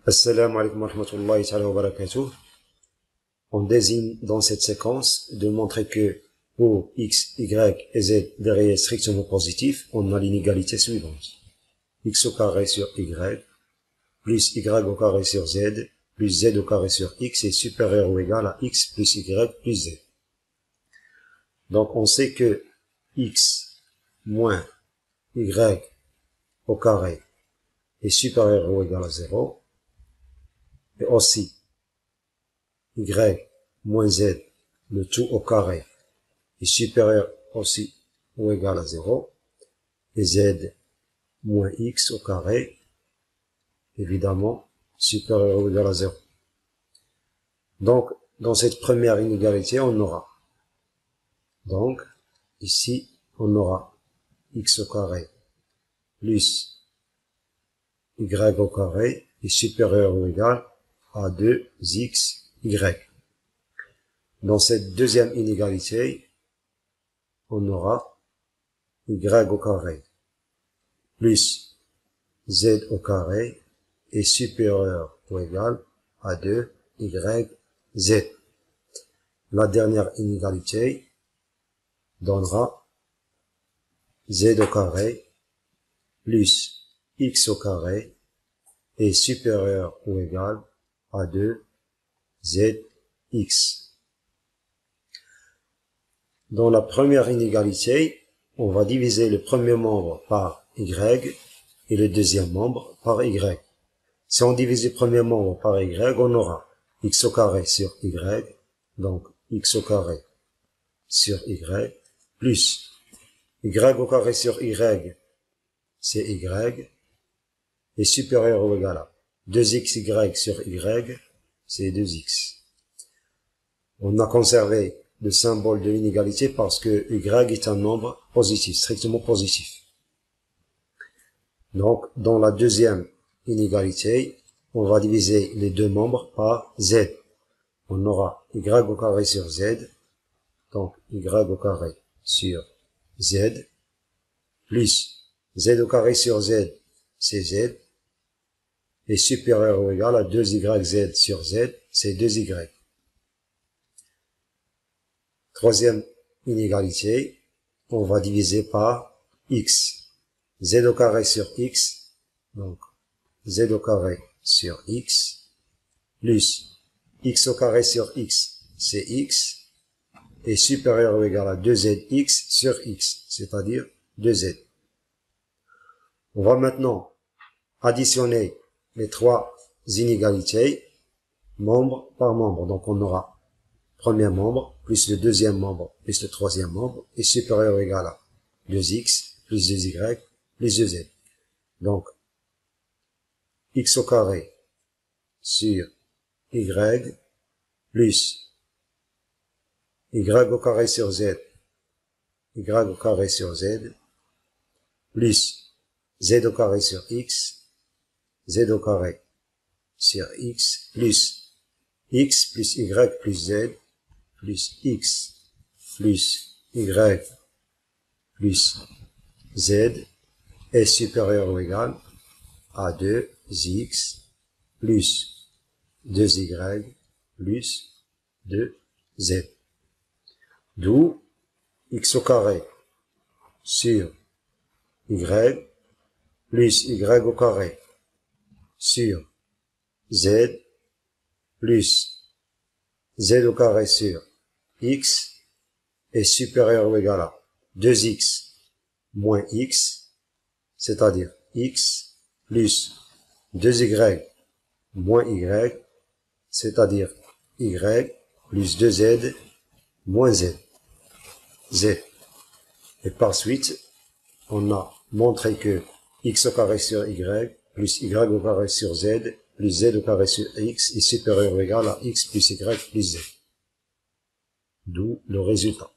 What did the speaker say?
Assalamu alaikum wa rahmatullahi ta'ala wa barakatuh. On désigne dans cette séquence de montrer que pour x, y et z des réels strictement positifs, on a l'inégalité suivante. X au carré sur y, plus y au carré sur z, plus z au carré sur x est supérieur ou égal à x plus y plus z. Donc on sait que x moins y au carré est supérieur ou égal à 0. Et aussi, y moins z, le tout au carré, est supérieur aussi ou égal à 0. Et z moins x au carré, évidemment, supérieur ou égal à 0. Donc, dans cette première inégalité, on aura, donc, ici, on aura x au carré plus y au carré est supérieur ou égal à 2xy. Dans cette deuxième inégalité, on aura y au carré plus z au carré est supérieur ou égal à 2yz. La dernière inégalité donnera z au carré plus x au carré est supérieur ou égal à 2zx. Dans la première inégalité, on va diviser le premier membre par y et le deuxième membre par y. Si on divise le premier membre par y, on aura x au carré sur y, donc x au carré sur y, plus y au carré sur y, c'est y, est supérieur ou égal à 2xy sur y, c'est 2x. On a conservé le symbole de l'inégalité parce que y est un nombre positif, strictement positif. Donc, dans la deuxième inégalité, on va diviser les deux membres par z. On aura y au carré sur z, donc y au carré sur z, plus z au carré sur z, c'est z, est supérieur ou égal à 2yz sur z, c'est 2y. Troisième inégalité, on va diviser par x. Z au carré sur x, donc z au carré sur x, plus x au carré sur x, c'est x, est supérieur ou égal à 2zx sur x, c'est-à-dire 2z. On va maintenant additionner les trois inégalités, membre par membre. Donc on aura premier membre, plus le deuxième membre, plus le troisième membre, est supérieur ou égal à 2x, plus 2y, plus 2z. Donc, x au carré sur y, plus y au carré sur z, y au carré sur z, plus z au carré sur x, z au carré sur x, plus x plus y plus z, plus x plus y plus z est supérieur ou égal à 2x plus 2y plus 2z. D'où x au carré sur y plus y au carré sur z plus z au carré sur x est supérieur ou égal à 2x moins x, c'est-à-dire x plus 2y moins y, c'est-à-dire y plus 2z moins z. Et par suite, on a montré que x au carré sur y plus y au carré sur z plus z au carré sur x est supérieur ou égal à x plus y plus z. D'où le résultat.